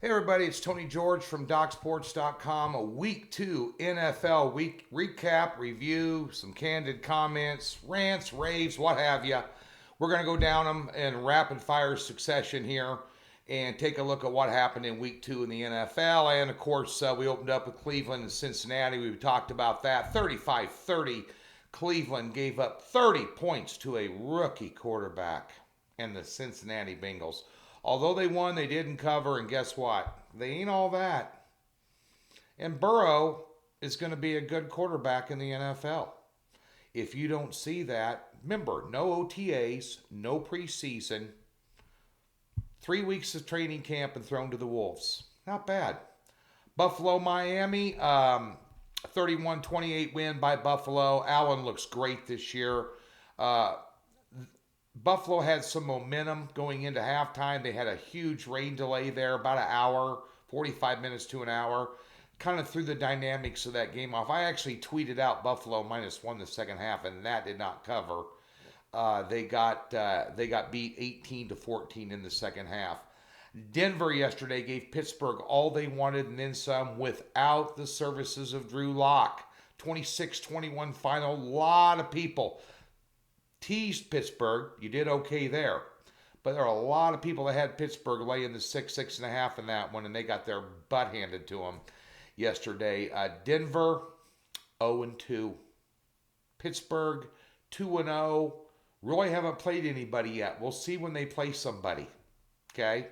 Hey everybody, it's Tony George from DocSports.com. A Week 2 NFL week recap, review, some candid comments, rants, raves, what have you. We're going to go down them in rapid fire succession here and take a look at what happened in Week 2 in the NFL. And of course, we opened up with Cleveland and Cincinnati. We talked about that. 35-30. Cleveland gave up 30 points to a rookie quarterback and the Cincinnati Bengals. Although they won, they didn't cover, and guess what? They ain't all that. And Burrow is going to be a good quarterback in the NFL. If you don't see that, remember, no OTAs, no preseason, 3 weeks of training camp and thrown to the Wolves. Not bad. Buffalo, Miami, 31-28 win by Buffalo. Allen looks great this year. Buffalo had some momentum going into halftime. They had a huge rain delay there, about an hour, 45 minutes to an hour. Kind of threw the dynamics of that game off. I actually tweeted out Buffalo -1 the second half, and that did not cover. They got beat 18-14 in the second half. Denver yesterday gave Pittsburgh all they wanted and then some without the services of Drew Lock. 26-21 final. A lot of people teased Pittsburgh. You did okay there. But there are a lot of people that had Pittsburgh laying the 6.5 in that one, and they got their butt handed to them yesterday. Denver, 0-2. Pittsburgh, 2-0. Really haven't played anybody yet. We'll see when they play somebody. Okay?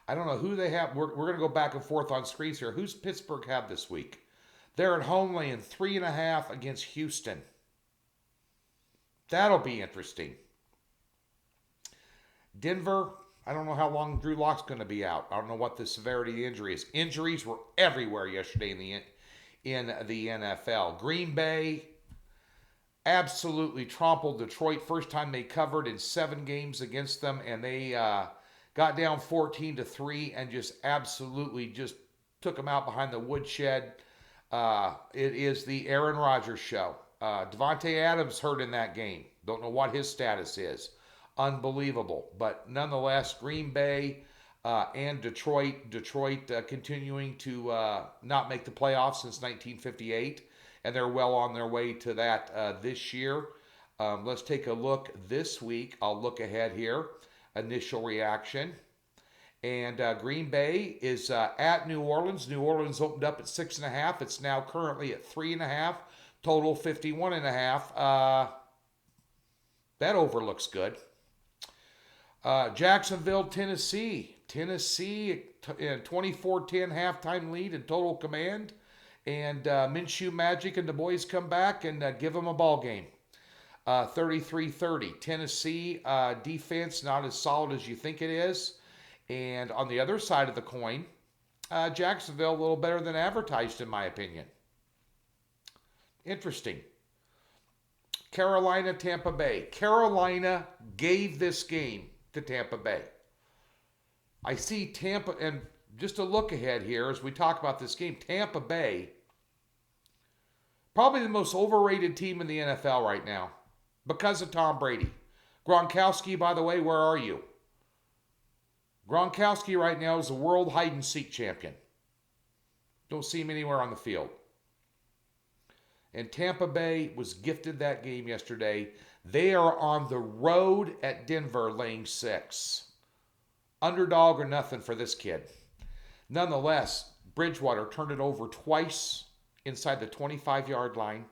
I don't know who they have. We're going to go back and forth on screens here. Who's Pittsburgh have this week? They're at home laying 3.5 against Houston. That'll be interesting. Denver, I don't know how long Drew Lock's going to be out. I don't know what the severity of the injury is. Injuries were everywhere yesterday in the NFL. Green Bay absolutely trampled Detroit. First time they covered in 7 games against them, and they got down 14-3 and just absolutely just took them out behind the woodshed. It is the Aaron Rodgers show. Devontae Adams hurt in that game. Don't know what his status is. Unbelievable. But nonetheless, Green Bay and Detroit continuing to not make the playoffs since 1958. And they're well on their way to that this year. Let's take a look this week. I'll look ahead here. Initial reaction. And Green Bay is at New Orleans. New Orleans opened up at 6.5. It's now currently at 3.5. Total 51.5. That over looks good. Jacksonville, Tennessee. Tennessee, 24-10 halftime lead in total command. And Minshew Magic and the boys come back and give them a ball game. 33-30. Tennessee defense not as solid as you think it is. And on the other side of the coin, Jacksonville a little better than advertised in my opinion. Interesting. Carolina, Tampa Bay. Carolina gave this game to Tampa Bay. I see Tampa, and just a look ahead here as we talk about this game, Tampa Bay, probably the most overrated team in the NFL right now because of Tom Brady. Gronkowski, by the way, where are you? Gronkowski right now is the world hide-and-seek champion. Don't see him anywhere on the field. And Tampa Bay was gifted that game yesterday. They are on the road at Denver laying 6. Underdog or nothing for this kid. Nonetheless, Bridgewater turned it over twice inside the 25-yard line.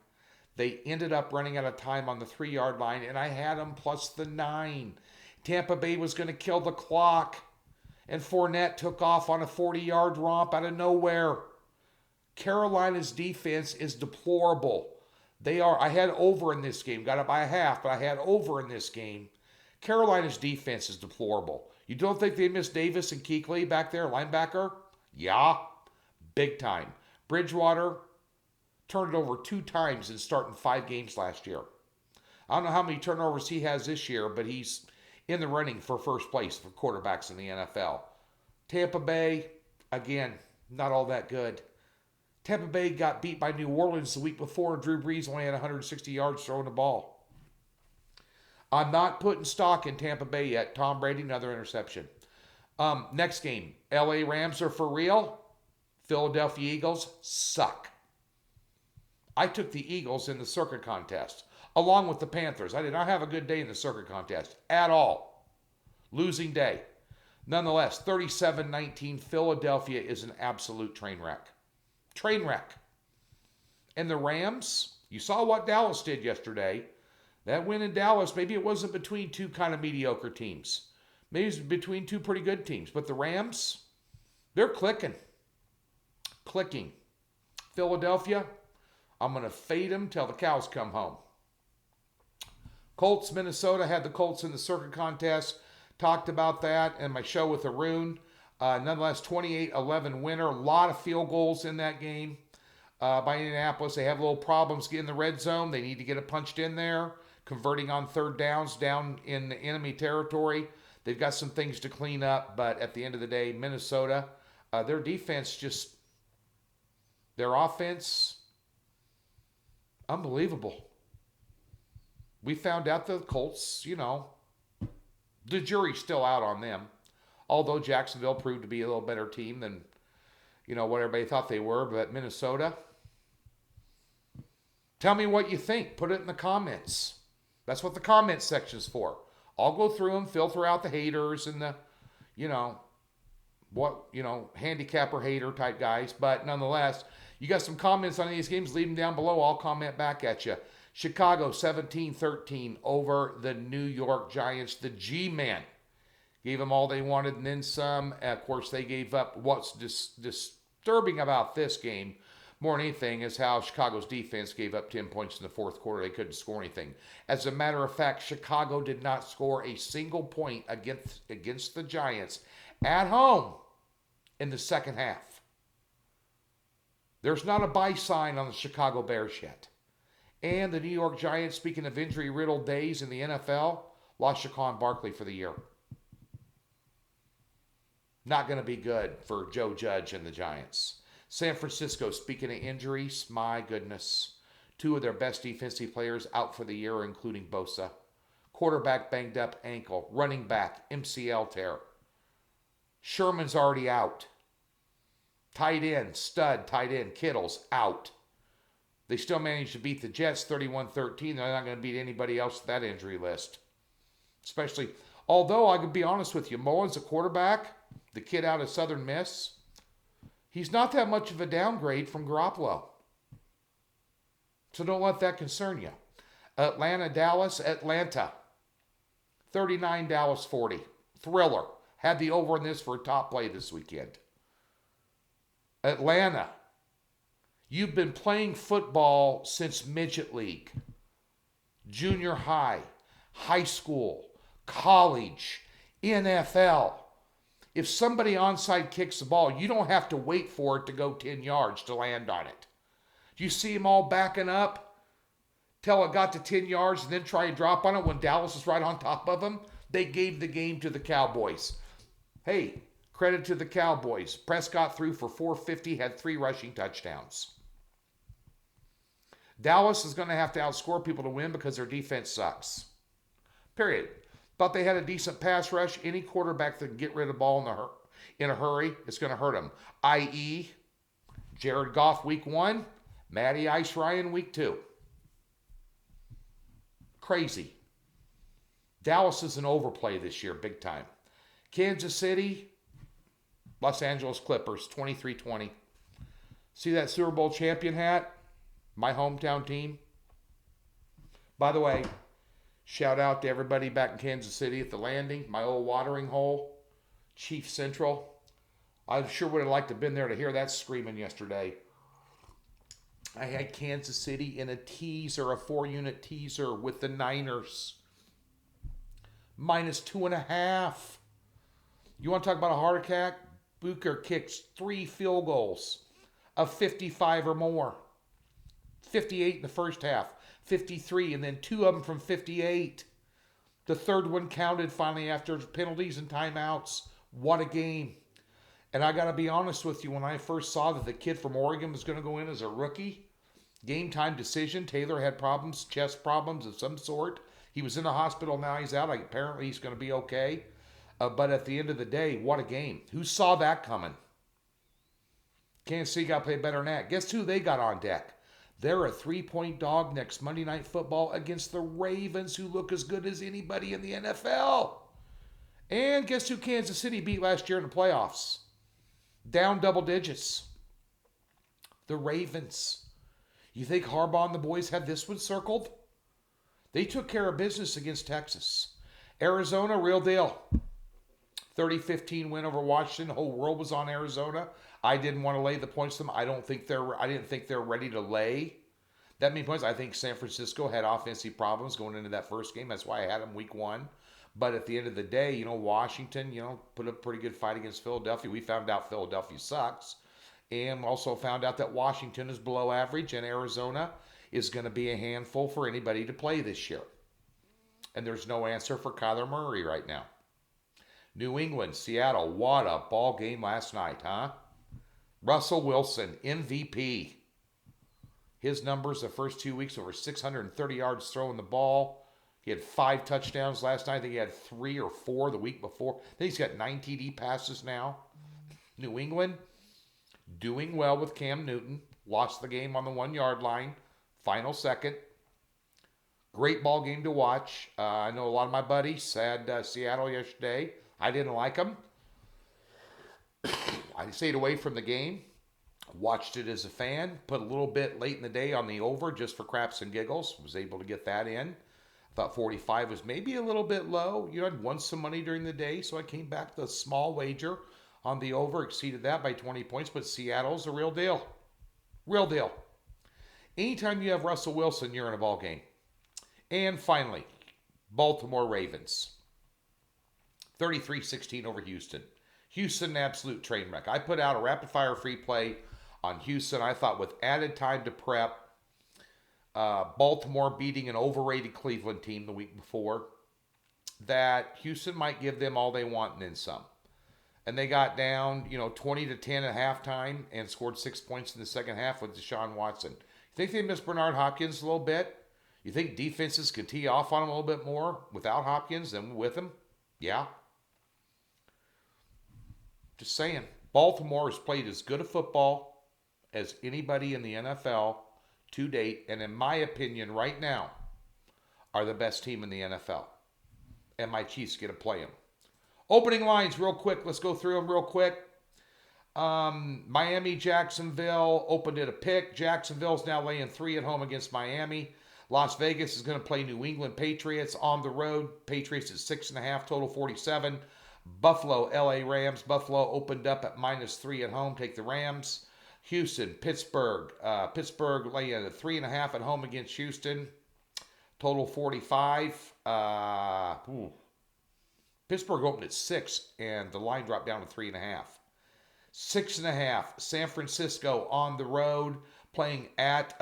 They ended up running out of time on the 3-yard line, and I had them plus the 9. Tampa Bay was going to kill the clock, and Fournette took off on a 40-yard romp out of nowhere. Carolina's defense is deplorable. I had over in this game. Got it by a half, but I had over in this game. Carolina's defense is deplorable. You don't think they missed Davis and Kuechly back there, linebacker? Yeah, big time. Bridgewater turned it over 2 times in starting 5 games last year. I don't know how many turnovers he has this year, but he's in the running for first place for quarterbacks in the NFL. Tampa Bay, again, not all that good. Tampa Bay got beat by New Orleans the week before, and Drew Brees only had 160 yards throwing the ball. I'm not putting stock in Tampa Bay yet. Tom Brady, another interception. Next game, LA Rams are for real. Philadelphia Eagles suck. I took the Eagles in the circuit contest, along with the Panthers. I did not have a good day in the circuit contest at all. Losing day. Nonetheless, 37-19, Philadelphia is an absolute train wreck. Train wreck. And the Rams, you saw what Dallas did yesterday. That win in Dallas, maybe it wasn't between two kind of mediocre teams. Maybe it was between two pretty good teams. But the Rams, they're clicking. Clicking. Philadelphia, I'm going to fade them till the cows come home. Colts, Minnesota, had the Colts in the circuit contest. Talked about that in my show with Arun. Nonetheless, 28-11 winner. A lot of field goals in that game by Indianapolis. They have little problems getting the red zone. They need to get it punched in there. Converting on third downs down in the enemy territory. They've got some things to clean up, but at the end of the day, Minnesota, their defense just, their offense, unbelievable. We found out the Colts, the jury's still out on them. Although Jacksonville proved to be a little better team than, what everybody thought they were. But Minnesota, tell me what you think. Put it in the comments. That's what the comments section's for. I'll go through them, filter out the haters and the, handicapper hater type guys. But nonetheless, you got some comments on these games, leave them down below. I'll comment back at you. Chicago 17-13 over the New York Giants. The G-Men gave them all they wanted and then some. Of course, they gave up. What's disturbing about this game more than anything is how Chicago's defense gave up 10 points in the fourth quarter. They couldn't score anything. As a matter of fact, Chicago did not score a single point against the Giants at home in the second half. There's not a buy sign on the Chicago Bears yet. And the New York Giants, speaking of injury-riddled days in the NFL, lost Saquon Barkley for the year. Not going to be good for Joe Judge and the Giants. San Francisco, speaking of injuries, my goodness. Two of their best defensive players out for the year, including Bosa. Quarterback banged up ankle. Running back, MCL tear. Sherman's already out. Tight end, Kittle's out. They still managed to beat the Jets 31-13. They're not going to beat anybody else with that injury list. Especially, although I could be honest with you, Mullins, a quarterback, the kid out of Southern Miss, he's not that much of a downgrade from Garoppolo. So don't let that concern you. Atlanta. 39, Dallas 40. Thriller. Had the over in this for a top play this weekend. Atlanta. You've been playing football since midget league, junior high, high school, college, NFL. If somebody onside kicks the ball, you don't have to wait for it to go 10 yards to land on it. Do you see them all backing up till it got to 10 yards and then try and drop on it when Dallas is right on top of them? They gave the game to the Cowboys. Hey, credit to the Cowboys. Prescott threw for 450, had 3 rushing touchdowns. Dallas is going to have to outscore people to win because their defense sucks. Period. Thought they had a decent pass rush. Any quarterback that can get rid of the ball in a hurry, it's going to hurt them. I.e., Jared Goff week 1, Matty Ice Ryan week 2. Crazy. Dallas is an overplay this year, big time. Kansas City, Los Angeles Clippers, 23-20. See that Super Bowl champion hat? My hometown team. By the way, shout out to everybody back in Kansas City at the Landing, my old watering hole, Chief Central. I sure would have liked to have been there to hear that screaming yesterday. I had Kansas City in a 4-unit teaser with the Niners. -2.5. You want to talk about a heart attack? Booker kicks 3 field goals of 55 or more. 58 in the first half, 53, and then 2 of them from 58. The third one counted finally after penalties and timeouts. What a game. And I got to be honest with you, when I first saw that the kid from Oregon was going to go in as a rookie, game time decision, Taylor had problems, chest problems of some sort. He was in the hospital, now he's out. Apparently he's going to be okay. But at the end of the day, what a game. Who saw that coming? Kansas City got to play better than that. Guess who they got on deck? They're a 3-point dog next Monday Night Football against the Ravens, who look as good as anybody in the NFL. And guess who Kansas City beat last year in the playoffs? Down double digits. The Ravens. You think Harbaugh and the boys had this one circled? They took care of business against Texas. Arizona, real deal. 30-15 win over Washington. The whole world was on Arizona. I didn't want to lay the points to them. I didn't think they're ready to lay that many points. I think San Francisco had offensive problems going into that first game. That's why I had them week 1. But at the end of the day, Washington, put up a pretty good fight against Philadelphia. We found out Philadelphia sucks. And also found out that Washington is below average and Arizona is going to be a handful for anybody to play this year. And there's no answer for Kyler Murray right now. New England, Seattle, what a ball game last night, huh? Russell Wilson, MVP. His numbers the first 2 weeks, over 630 yards throwing the ball. He had 5 touchdowns last night. I think he had 3 or 4 the week before. I think he's got 9 TD passes now. New England, doing well with Cam Newton. Lost the game on the 1-yard line. Final second. Great ball game to watch. I know a lot of my buddies had Seattle yesterday. I didn't like them. I stayed away from the game. Watched it as a fan. Put a little bit late in the day on the over just for craps and giggles. Was able to get that in. Thought 45 was maybe a little bit low. I'd won some money during the day, so I came back to a small wager on the over. Exceeded that by 20 points, but Seattle's a real deal. Real deal. Anytime you have Russell Wilson, you're in a ball game. And finally, Baltimore Ravens. 33-16 over Houston. Houston, an absolute train wreck. I put out a rapid-fire free play on Houston. I thought with added time to prep, Baltimore beating an overrated Cleveland team the week before, that Houston might give them all they want and then some. And they got down, 20-10 at halftime and scored 6 points in the second half with Deshaun Watson. You think they missed Bernard Hopkins a little bit? You think defenses could tee off on him a little bit more without Hopkins than with him? Yeah. Just saying. Baltimore has played as good a football as anybody in the NFL to date, and in my opinion right now, are the best team in the NFL. And my Chiefs get to play them. Opening lines real quick. Let's go through them real quick. Miami, Jacksonville opened at a pick. Jacksonville's now laying 3 at home against Miami. Las Vegas is going to play New England Patriots on the road. Patriots at 6.5, total 47. Buffalo, LA Rams. Buffalo opened up at -3 at home. Take the Rams. Houston, Pittsburgh. Pittsburgh laying at 3.5 at home against Houston. Total 45. Pittsburgh opened at 6, and the line dropped down to 3.5. 6.5. San Francisco on the road, playing at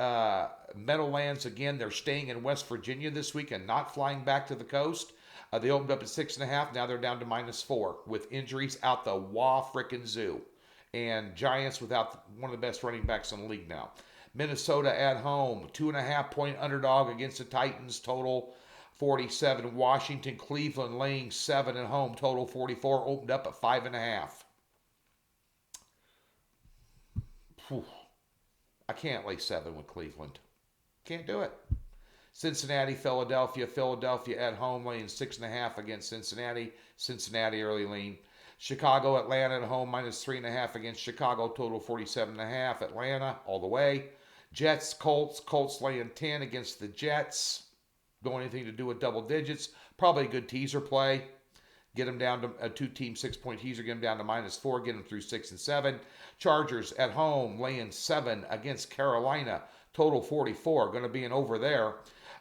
Meadowlands again. They're staying in West Virginia this week and not flying back to the coast. They opened up at 6.5. Now they're down to -4 with injuries out the frickin' zoo. And Giants without one of the best running backs in the league now. Minnesota at home, 2.5-point underdog against the Titans, total 47. Washington, Cleveland laying 7 at home, total 44. Opened up at 5.5. I can't lay 7 with Cleveland. Can't do it. Cincinnati, Philadelphia. Philadelphia at home laying 6.5 against Cincinnati. Cincinnati early lean. Chicago, Atlanta at home -3.5 against Chicago. Total 47.5. Atlanta all the way. Jets, Colts. Colts laying 10 against the Jets. Don't anything to do with double digits. Probably a good teaser play. Get them down to a 2-team 6-point teaser. Get them down to -4. Get them through 6 and 7. Chargers at home laying 7 against Carolina. Total 44. Going to be an over there.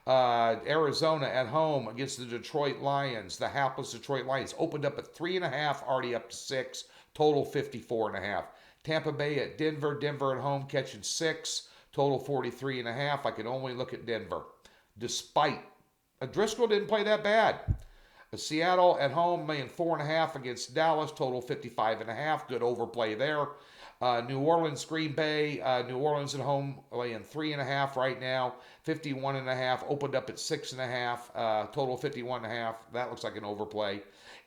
Arizona at home against the Detroit Lions. The hapless Detroit Lions opened up at 3.5, already up to 6. Total 54.5. Tampa Bay at Denver. Denver at home catching 6. Total 43.5. I can only look at Denver. Despite Driscoll didn't play that bad. Seattle at home laying 4.5 against Dallas, total 55.5. Good overplay there. New Orleans, Green Bay. New Orleans at home laying 3.5 right now. 51.5. Opened up at 6.5. Total 51.5. That looks like an overplay.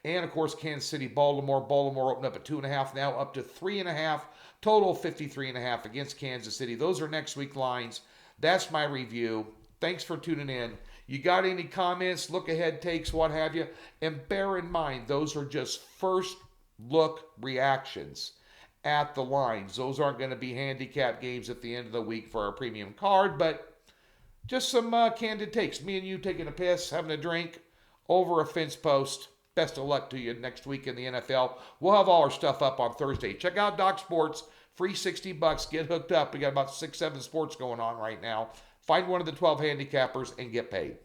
And of course, Kansas City, Baltimore. Baltimore opened up at 2.5. Now up to 3.5. Total 53.5 against Kansas City. Those are next week lines. That's my review. Thanks for tuning in. You got any comments, look ahead takes, what have you? And bear in mind, those are just first look reactions at the lines. Those aren't going to be handicap games at the end of the week for our premium card, but just some candid takes. Me and you taking a piss, having a drink over a fence post. Best of luck to you next week in the NFL. We'll have all our stuff up on Thursday. Check out Doc Sports. Free $60. Get hooked up. We got about 6-7 sports going on right now. Find one of the 12 handicappers and get paid.